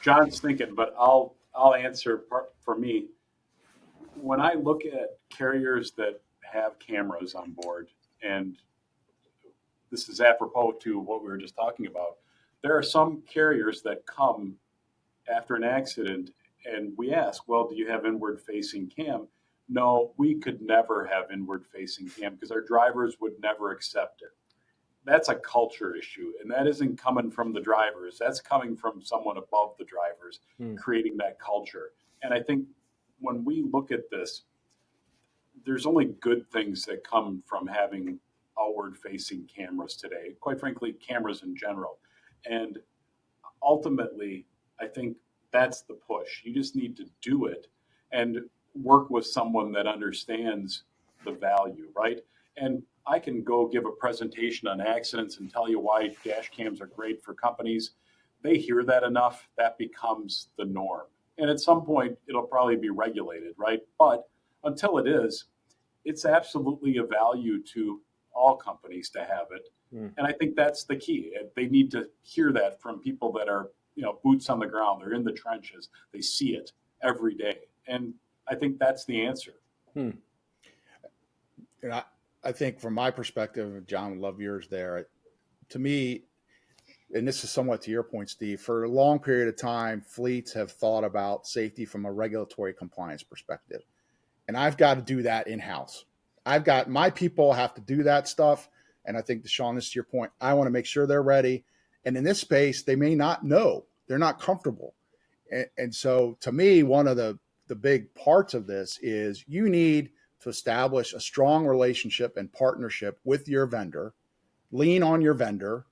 John's thinking, but I'll answer for me. When I look at carriers that have cameras on board, and this is apropos to what we were just talking about, there are some carriers that come after an accident and we ask, well, do you have inward-facing cam? No, we could never have inward-facing cam because our drivers would never accept it. That's a culture issue, and that isn't coming from the drivers. That's coming from someone above the drivers, creating that culture. And I think when we look at this, there's only good things that come from having outward-facing cameras today, quite frankly, cameras in general. And ultimately, I think that's the push. You just need to do it and work with someone that understands the value, right? And I can go give a presentation on accidents and tell you why dash cams are great for companies. They hear that enough, that becomes the norm. And at some point, it'll probably be regulated, right? But until it is, it's absolutely a value to all companies to have it. And I think that's the key. They need to hear that from people that are, boots on the ground. They're in the trenches. They see it. every day. And I think that's the answer. And I think from my perspective, John, would love yours there. To me, and this is somewhat to your point, Steve, for a long period of time, fleets have thought about safety from a regulatory compliance perspective. And I've got to do that in-house. I've got my people have to do that stuff. And I think, Deshaun, this is your point. I want to make sure they're ready. And in this space, they may not know. They're not comfortable. And so to me, one of the big parts of this is you need to establish a strong relationship and partnership with your vendor, lean on your vendor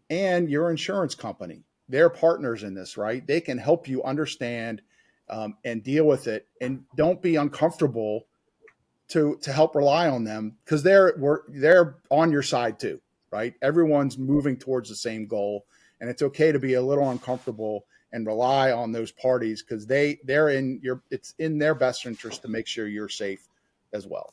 and your insurance company. They're partners in this, right? They can help you understand and deal with it, and don't be uncomfortable to help rely on them, because they're on your side too, right? Everyone's moving towards the same goal, and it's okay to be a little uncomfortable and rely on those parties, because it's in their best interest to make sure you're safe as well.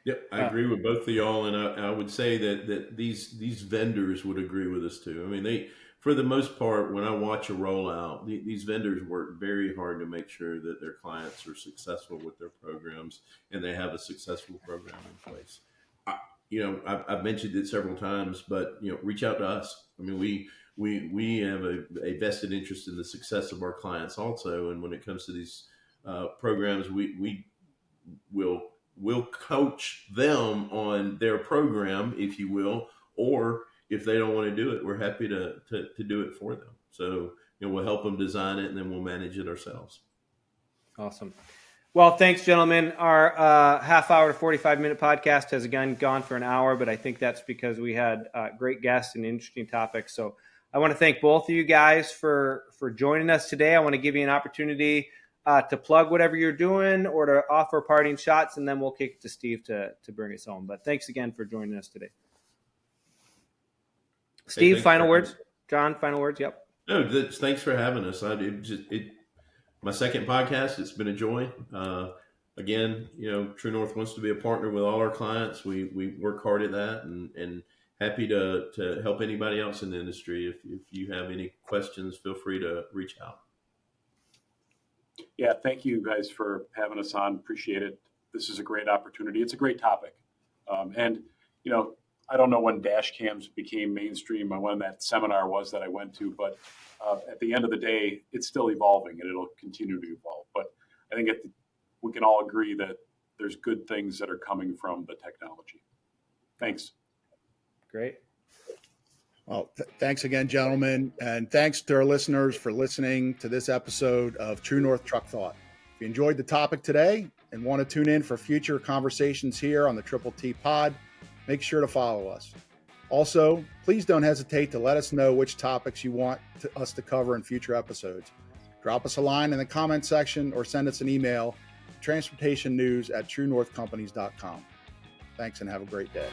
Yep, I agree with both of y'all, and I would say that these vendors would agree with us too. I mean, for the most part, when I watch a rollout, these vendors work very hard to make sure that their clients are successful with their programs and they have a successful program in place. I've mentioned it several times, but reach out to us. I mean, we have a vested interest in the success of our clients also, and when it comes to these programs, we'll coach them on their program, if you will, or if they don't want to do it, we're happy to do it for them. So, we'll help them design it, and then we'll manage it ourselves. Awesome. Well, thanks, gentlemen. Our half hour to 45-minute podcast has again gone for an hour, but I think that's because we had great guests and interesting topics. So I want to thank both of you guys for joining us today. I want to give you an opportunity to plug whatever you're doing or to offer parting shots, and then we'll kick it to Steve to bring us home. But thanks again for joining us today. Steve, final words? John, final words? Yep. No, thanks for having us. My second podcast. It's been a joy. Again, TrueNorth wants to be a partner with all our clients. We work hard at that, and happy to help anybody else in the industry. If you have any questions, feel free to reach out. Yeah, thank you guys for having us on. Appreciate it. This is a great opportunity. It's a great topic. And I don't know when Dashcams became mainstream or when that seminar was that I went to, but at the end of the day, it's still evolving and it'll continue to evolve. But I think we can all agree that there's good things that are coming from the technology. Thanks. Great. Well, thanks again, gentlemen. And thanks to our listeners for listening to this episode of TrueNorth Truck Thought. If you enjoyed the topic today and want to tune in for future conversations here on the TTT Pod, make sure to follow us. Also, please don't hesitate to let us know which topics you want us to cover in future episodes. Drop us a line in the comment section or send us an email, transportationnews@truenorthcompanies.com. Thanks and have a great day.